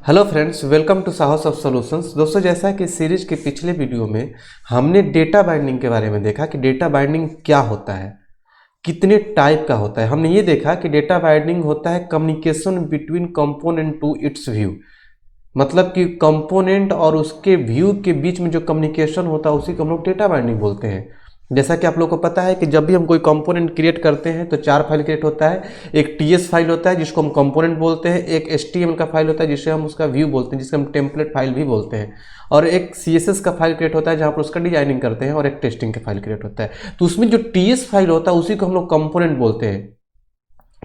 Hello friends, welcome to साहस of solutions. दोस्तों, जैसा कि सीरीज के पिछले वीडियो में हमने डेटा बाइंडिंग के बारे में देखा कि डेटा बाइंडिंग क्या होता है, कितने टाइप का होता है। हमने ये देखा कि डेटा बाइंडिंग होता है communication between component to its view, मतलब कि कंपोनेंट और उसके व्यू के बीच में जो कम्युनिकेशन होता है उसी को हम लोग डेटा बाइंडिंग बोलते हैं। जैसा कि आप लोग को पता है कि जब भी हम कोई कंपोनेंट क्रिएट करते हैं तो 4 फाइल क्रिएट होता है। एक टीएस फाइल होता है जिसको हम कंपोनेंट बोलते हैं, एक एचटीएमएल का फाइल होता है जिसे हम उसका व्यू बोलते हैं, जिसको हम टेम्पलेट फाइल भी बोलते हैं, और एक सीएसएस का फाइल क्रिएट होता है जहाँ पर उसका डिजाइनिंग करते हैं, और एक टेस्टिंग का फाइल क्रिएट होता है। तो उसमें जो टीएस फाइल होता है उसी को हम लोग कंपोनेंट बोलते हैं,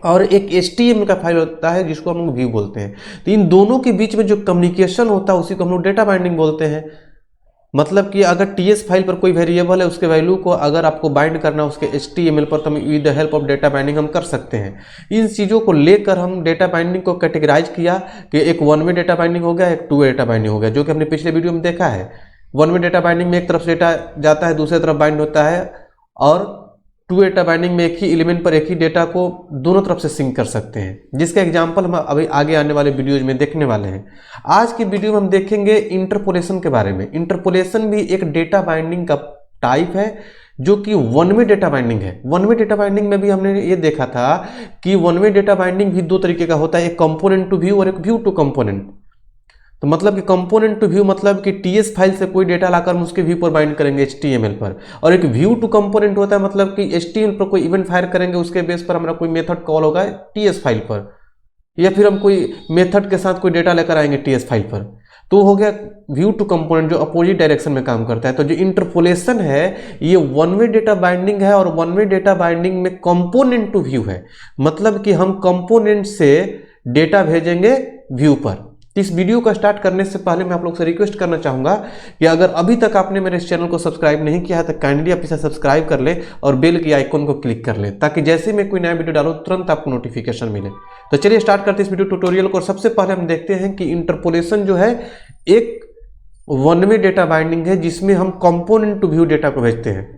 और एक HTML का फाइल होता है जिसको हम लोग व्यू बोलते हैं। तो इन दोनों के बीच में जो कम्युनिकेशन होता है उसी को हम लोग डेटा बाइंडिंग बोलते हैं। मतलब कि अगर टीएस फाइल पर कोई वेरिएबल है, उसके वैल्यू को अगर आपको बाइंड करना है उसके HTML पर, तो हम with the help of data binding हम कर सकते हैं। इन चीज़ों को लेकर हम डेटा बाइंडिंग को कैटेगराइज किया कि एक वन वे डेटा बाइंडिंग हो गया, एक टू वे डेटा बाइंडिंग हो गया, जो कि हमने पिछले वीडियो में देखा है। वन वे डेटा बाइंडिंग में एक तरफ से डेटा जाता है, दूसरी तरफ बाइंड होता है, और टू डेटा बाइंडिंग में एक ही एलिमेंट पर एक ही डेटा को दोनों तरफ से सिंक कर सकते हैं, जिसका एग्जांपल हम अभी आगे आने वाले वीडियोज में देखने वाले हैं। आज की वीडियो में हम देखेंगे इंटरपोलेशन के बारे में। इंटरपोलेशन भी एक डेटा बाइंडिंग का टाइप है जो कि वन वे डेटा बाइंडिंग है। वन वे डेटा बाइंडिंग में भी हमने ये देखा था कि वन वे डेटा बाइंडिंग भी दो तरीके का होता है, एक कंपोनेंट टू व्यू और एक व्यू टू कंपोनेंट। तो मतलब कि कंपोनेंट टू व्यू मतलब कि टीएस फाइल से कोई डेटा लाकर हम उसके व्यू पर बाइंड करेंगे एचटीएमएल पर, और एक व्यू टू कंपोनेंट होता है मतलब कि एचटीएमएल पर कोई इवेंट फायर करेंगे, उसके बेस पर हमारा कोई मेथड कॉल होगा टीएस फाइल पर, या फिर हम कोई मेथड के साथ कोई डेटा लेकर आएंगे टीएस फाइल पर। तो हो गया व्यू टू कंपोनेंट जो अपोजिट डायरेक्शन में काम करता है। तो जो इंटरपोलेशन है ये वन वे डेटा बाइंडिंग है, और वन वे डेटा बाइंडिंग में कंपोनेंट टू व्यू है, मतलब कि हम कंपोनेंट से डेटा भेजेंगे व्यू पर। इस वीडियो को स्टार्ट करने से पहले मैं आप लोग से रिक्वेस्ट करना चाहूंगा कि अगर अभी तक आपने मेरे इस चैनल को सब्सक्राइब नहीं किया है तो काइंडली आप इसे सब्सक्राइब कर ले और बेल की आइकन को क्लिक कर ले, ताकि जैसे मैं कोई नया वीडियो डालूं तुरंत आपको नोटिफिकेशन मिले। तो चलिए स्टार्ट करते हैं इस वीडियो ट्यूटोरियल को। सबसे पहले हम देखते हैं कि इंटरपोलेशन जो है एक वन वे डेटा बाइंडिंग है जिसमें हम कंपोनेंट टू व्यू डेटा को भेजते हैं।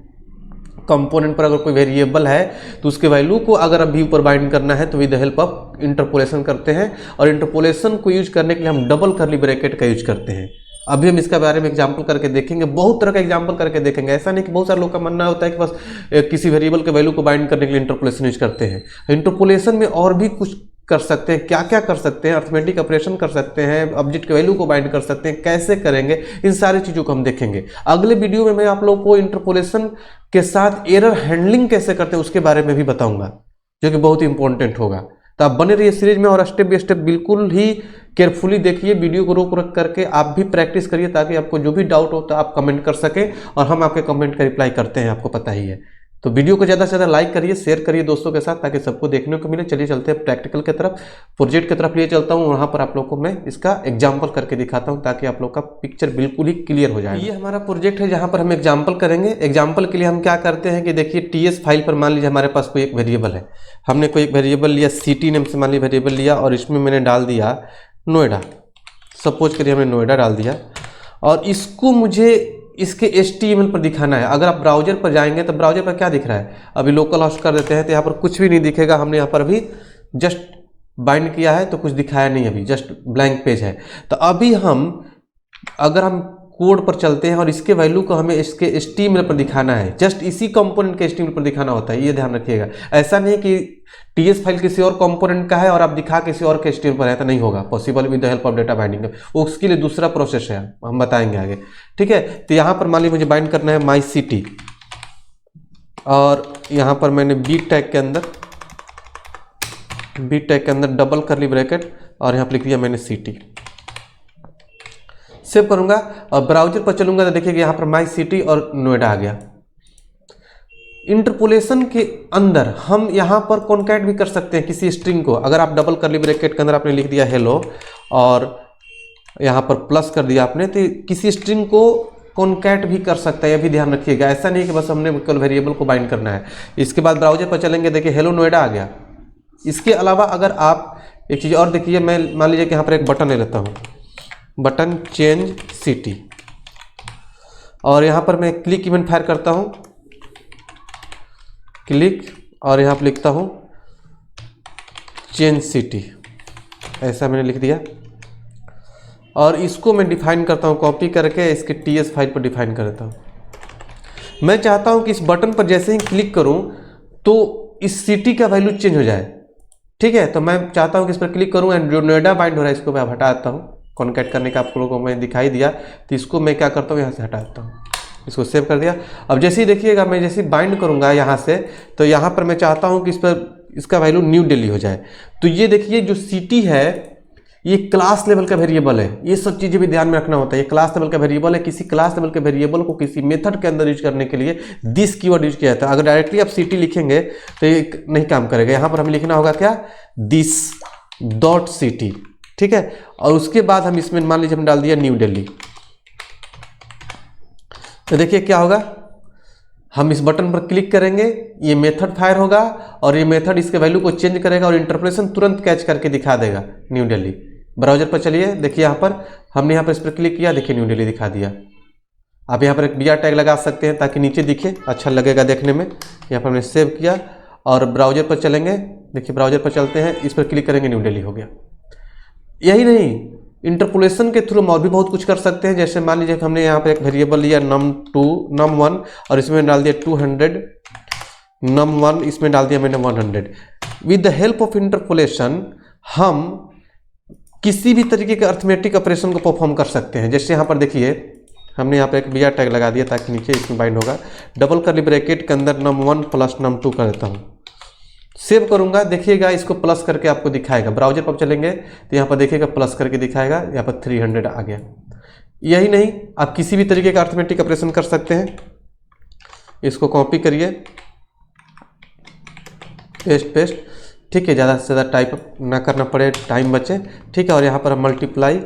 कंपोनेंट पर अगर कोई वेरिएबल है तो उसके वैल्यू को अगर अब व्यू पर बाइंड करना है तो with the help of interpolation करते हैं, और इंटरपोलेशन को यूज करने के लिए हम डबल कर्ली ब्रैकेट का यूज करते हैं। अभी हम इसके बारे में एग्जांपल करके देखेंगे, बहुत तरह का एग्जांपल करके देखेंगे। ऐसा नहीं कि बहुत सारे लोग का मानना होता है कि बस किसी वेरिएबल के वैल्यू को बाइंड करने के लिए इंटरपोलेशन यूज करते हैं। इंटरपोलेशन में और भी कुछ कर सकते हैं। क्या क्या कर सकते हैं? अर्थमेटिक ऑपरेशन कर सकते हैं, ऑब्जेक्ट के वैल्यू को बाइंड कर सकते हैं, कैसे करेंगे, इन सारी चीज़ों को हम देखेंगे। अगले वीडियो में मैं आप लोगों को इंटरपोलेशन के साथ एरर हैंडलिंग कैसे करते हैं उसके बारे में भी बताऊंगा, जो कि बहुत ही इंपॉर्टेंट होगा। तो आप बने रहिए सीरीज में और स्टेप बाय स्टेप बिल्कुल ही केयरफुली देखिए, वीडियो को रोक रख करके आप भी प्रैक्टिस करिए, ताकि आपको जो भी डाउट हो तो आप कमेंट कर सकें, और हम आपके कमेंट का रिप्लाई करते हैं, आपको पता ही है। तो वीडियो को ज़्यादा से ज़्यादा लाइक करिए, शेयर करिए दोस्तों के साथ, ताकि सबको देखने को मिले। चलिए चलते हैं प्रैक्टिकल की तरफ, प्रोजेक्ट की तरफ लिए चलता हूँ। वहाँ पर आप लोग को मैं इसका एग्जाम्पल करके दिखाता हूँ, ताकि आप लोग का पिक्चर बिल्कुल ही क्लियर हो जाए। ये हमारा प्रोजेक्ट है जहाँ पर हम एग्जाम्पल करेंगे। एग्जाम्पल के लिए हम क्या करते हैं कि देखिए टीएस फाइल पर मान लीजिए हमारे पास कोई एक वेरिएबल है। हमने कोई एक वेरिएबल लिया, सिटी नेम से मान लीजिए वेरिएबल लिया, और इसमें मैंने डाल दिया नोएडा। सपोज करिए हमने नोएडा डाल दिया, और इसको मुझे इसके HTML पर दिखाना है। अगर आप ब्राउजर पर जाएंगे तो ब्राउजर पर क्या दिख रहा है, अभी लोकल होस्ट कर देते हैं तो यहाँ पर कुछ भी नहीं दिखेगा। हमने यहाँ पर अभी जस्ट बाइंड किया है तो कुछ दिखाया नहीं, अभी जस्ट ब्लैंक पेज है। तो अभी अगर हम कोड पर चलते हैं और इसके वैल्यू को हमें इसके HTML पर दिखाना है, जस्ट इसी कंपोनेंट के HTML पर दिखाना होता है, ये ध्यान रखिएगा। ऐसा नहीं कि टीएस फाइल किसी और कंपोनेंट का है और आप दिखा किसी और के HTML पर है, तो नहीं होगा possible with the help of data binding. उसके लिए दूसरा प्रोसेस है, हम बताएंगे आगे, ठीक है। तो यहाँ पर मान लीजिए मुझे बाइंड करना है माई सिटी, और यहाँ पर मैंने बी टैग के अंदर डबल कर्ली ब्रैकेट, और यहाँ पर लिख दिया मैंने सिटी। सेव करूंगा और ब्राउजर पर चलूंगा तो देखिए यहाँ पर माई सिटी और नोएडा आ गया। इंटरपोलेशन के अंदर हम यहाँ पर कॉन्कैट भी कर सकते हैं किसी स्ट्रिंग को। अगर आप डबल कर्ली ब्रैकेट के अंदर आपने लिख दिया हेलो और यहाँ पर प्लस कर दिया आपने, तो किसी स्ट्रिंग को कॉन्कैट भी कर सकता है, यह भी ध्यान रखिएगा। ऐसा नहीं कि बस हमने केवल वेरिएबल को बाइंड करना है। इसके बाद ब्राउजर पर चलेंगे, देखिए हेलो नोएडा आ गया। इसके अलावा अगर आप एक चीज़ और देखिए, मैं मान लीजिए कि यहाँ पर एक बटन ले लेता हूँ, बटन चेंज सिटी, और यहाँ पर मैं क्लिक इवेंट फायर करता हूँ, क्लिक, और यहाँ पर लिखता हूँ चेंज सिटी, ऐसा मैंने लिख दिया। और इसको मैं डिफाइन करता हूँ कॉपी करके इसके TS फाइल पर डिफाइन कर देता हूँ। मैं चाहता हूँ कि इस बटन पर जैसे ही क्लिक करूँ तो इस सिटी का वैल्यू चेंज हो जाए। ठीक है, तो मैं चाहता हूँ कि इस पर क्लिक करूँ एंड जो नोएडा बाइंड हो रहा है इसको मैं हटा देता हूँ। कॉन्कैट करने का आप लोगों को मैं दिखाई दिया, तो इसको मैं क्या करता हूँ यहाँ से हटा देता हूँ, इसको सेव कर दिया। अब जैसे ही देखिएगा मैं जैसे बाइंड करूँगा यहाँ से, तो यहाँ पर मैं चाहता हूँ कि इस पर इसका वैल्यू न्यू दिल्ली हो जाए। तो ये देखिए जो सिटी है ये क्लास लेवल का वेरिएबल है, ये सब चीज़ें भी ध्यान में रखना होता है। ये क्लास लेवल का वेरिएबल है, किसी क्लास लेवल के वेरिएबल को किसी मेथड के अंदर यूज करने के लिए दिस कीवर्ड यूज किया जाता है। अगर डायरेक्टली आप सिटी लिखेंगे तो ये नहीं काम करेगा। यहाँ पर हमें लिखना होगा क्या, दिस डॉट सिटी। ठीक है, और उसके बाद हम इसमें मान लीजिए हम डाल दिया न्यू दिल्ली, तो देखिए क्या होगा, हम इस बटन पर क्लिक करेंगे, ये मेथड फायर होगा और ये मेथड इसके वैल्यू को चेंज करेगा और इंटरप्रेशन तुरंत कैच करके दिखा देगा न्यू दिल्ली। ब्राउजर पर चलिए, देखिए यहाँ पर हमने यहाँ पर इस पर क्लिक किया, देखिए न्यू दिल्ली दिखा दिया। आप यहाँ पर एक BR टैग लगा सकते हैं ताकि नीचे दिखे, अच्छा लगेगा देखने में। यहाँ पर हमने सेव किया और ब्राउजर पर चलेंगे, देखिए ब्राउजर पर चलते हैं, इस पर क्लिक करेंगे, न्यू दिल्ली हो गया। यही नहीं, इंटरपोलेशन के थ्रू हम और भी बहुत कुछ कर सकते हैं। जैसे मान लीजिए हमने यहाँ पर एक वेरिएबल लिया num2 num1 और इसमें डाल दिया 200, num1 इसमें डाल दिया मैंने 100। With the help of interpolation हम किसी भी तरीके के अर्थमेटिक ऑपरेशन को परफॉर्म कर सकते हैं। जैसे यहाँ पर देखिए हमने यहाँ पर एक BR टैग लगा दिया ताकि नीचे इसमें बाइंड होगा, डबल कर्ली ब्रैकेट के अंदर num1 प्लस num2 कर देता हूँ, सेव करूंगा। देखिएगा इसको प्लस करके आपको दिखाएगा। ब्राउजर पर चलेंगे तो यहाँ पर देखिएगा प्लस करके दिखाएगा, यहाँ पर 300 आ गया। यही नहीं, आप किसी भी तरीके का अर्थमेटिक ऑपरेशन कर सकते हैं। इसको कॉपी करिए, पेस्ट। ठीक है, ज़्यादा से ज़्यादा टाइप ना करना पड़े, टाइम बचे। ठीक है, और यहाँ पर हम मल्टीप्लाई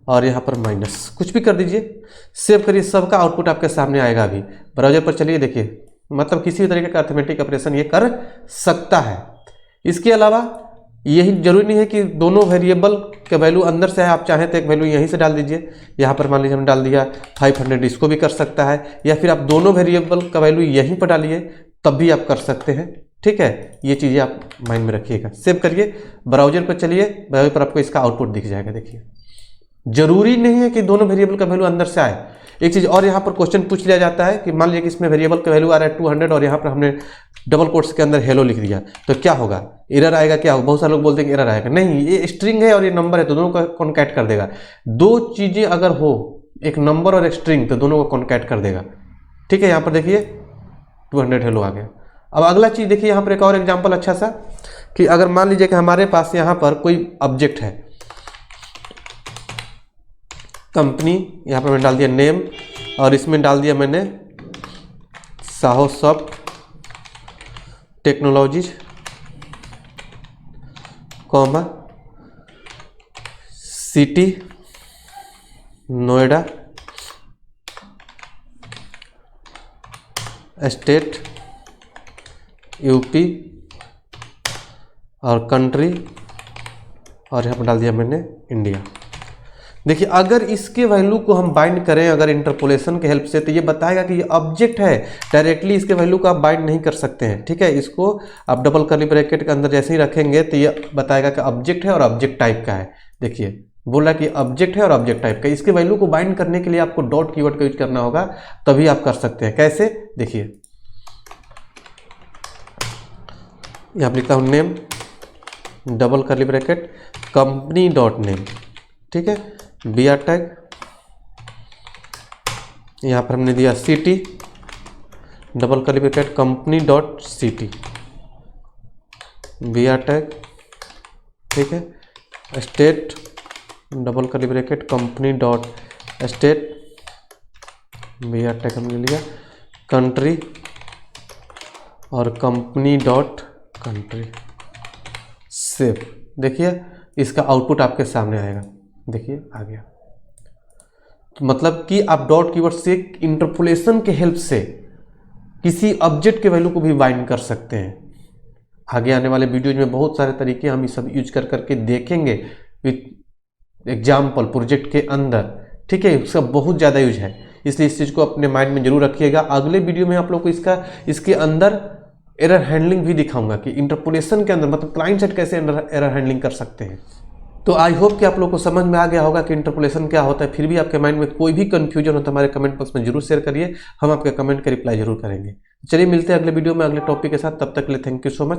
और यहाँ पर माइनस कुछ भी कर दीजिए, सेव करिए, सबका आउटपुट आपके सामने आएगा। अभी ब्राउजर पर चलिए, देखिए मतलब किसी भी तरीके का अर्थमेटिक ऑपरेशन ये कर सकता है। इसके अलावा यही जरूरी नहीं है कि दोनों वेरिएबल का वैल्यू अंदर से है, आप चाहें तो एक वैल्यू यहीं से डाल दीजिए। यहाँ पर मान लीजिए हम डाल दिया 500, इसको भी कर सकता है, या फिर आप दोनों वेरिएबल का वैल्यू यहीं पर डालिए तब भी आप कर सकते हैं। ठीक है, ये चीज़ें आप माइंड में रखिएगा। सेव करिए, ब्राउजर पर चलिए, ब्राउजर पर आपको इसका आउटपुट दिख जाएगा। देखिए जरूरी नहीं है कि दोनों वेरिएबल का वैल्यू अंदर से आए। एक चीज़ और यहाँ पर क्वेश्चन पूछ लिया जाता है कि मान लीजिए कि इसमें वेरिएबल का वैल्यू आ रहा है 200 और यहाँ पर हमने डबल कोट्स के अंदर हेलो लिख दिया, तो क्या होगा, एरर आएगा क्या होगा? बहुत सारे लोग बोलते हैं कि एरर आएगा। नहीं, ये स्ट्रिंग है और ये नंबर है, तो दोनों को कॉन्कैट कर देगा। दो चीज़ें अगर हो, एक नंबर और एक स्ट्रिंग, तो दोनों को कॉन्कैट कर देगा। ठीक है, यहाँ पर देखिए 200 हेलो आ गया। अब अगला चीज़ देखिए, यहाँ पर एक और एग्जाम्पल अच्छा सा, कि अगर मान लीजिए कि हमारे पास यहाँ पर कोई ऑब्जेक्ट है, कंपनी, यहाँ पर मैंने डाल दिया नेम और इसमें डाल दिया मैंने Saho soft technologies, comma city Noida, state UP और कंट्री, और यहाँ पर डाल दिया मैंने इंडिया। देखिए अगर इसके वैल्यू को हम बाइंड करें अगर इंटरपोलेशन के हेल्प से, तो ये बताएगा कि ये ऑब्जेक्ट है, डायरेक्टली इसके वैल्यू को आप बाइंड नहीं कर सकते हैं। ठीक है, इसको आप डबल कर्ली ब्रैकेट के अंदर जैसे ही रखेंगे तो ये बताएगा कि ऑब्जेक्ट है और ऑब्जेक्ट टाइप का है। देखिए बोला कि ऑब्जेक्ट है और ऑब्जेक्ट टाइप का, इसके वैल्यू को बाइंड करने के लिए आपको डॉट कीवर्ड का यूज करना होगा, तभी आप कर सकते हैं। कैसे, देखिए यहाँ पर लिखता हूँ name double curly bracket company dot name. ठीक है, BR टैग, यहाँ पर हमने दिया city double curly bracket company dot city, BR tag. ठीक है, state double curly bracket company dot state, BR tag हमने लिया, कंट्री और कंपनी डॉट कंट्री, सेव। देखिए इसका आउटपुट आपके सामने आएगा, देखिए आ गया। तो मतलब कि आप डॉट कीवर्ड से इंटरपोलेशन के हेल्प से किसी ऑब्जेक्ट के वैल्यू को भी बाइंड कर सकते हैं। आगे आने वाले वीडियोज में बहुत सारे तरीके हम ये सब यूज कर करके देखेंगे विथ एग्जाम्पल प्रोजेक्ट के अंदर। ठीक है, इसका बहुत ज़्यादा यूज है, इसलिए इस चीज़ को अपने माइंड में जरूर रखिएगा। अगले वीडियो में आप लोग को इसके अंदर एरर हैंडलिंग भी दिखाऊंगा कि इंटरपोलेशन के अंदर मतलब क्लाइंट साइड कैसे एरर हैंडलिंग कर सकते हैं। तो आई होप कि आप लोग को समझ में आ गया होगा कि इंटरपोलेशन क्या होता है। फिर भी आपके माइंड में कोई भी कंफ्यूजन हो तो हमारे कमेंट बॉक्स में जरूर शेयर करिए, हम आपके कमेंट का रिप्लाई जरूर करेंगे। चलिए मिलते हैं अगले वीडियो में अगले टॉपिक के साथ, तब तक के लिए थैंक यू सो मच।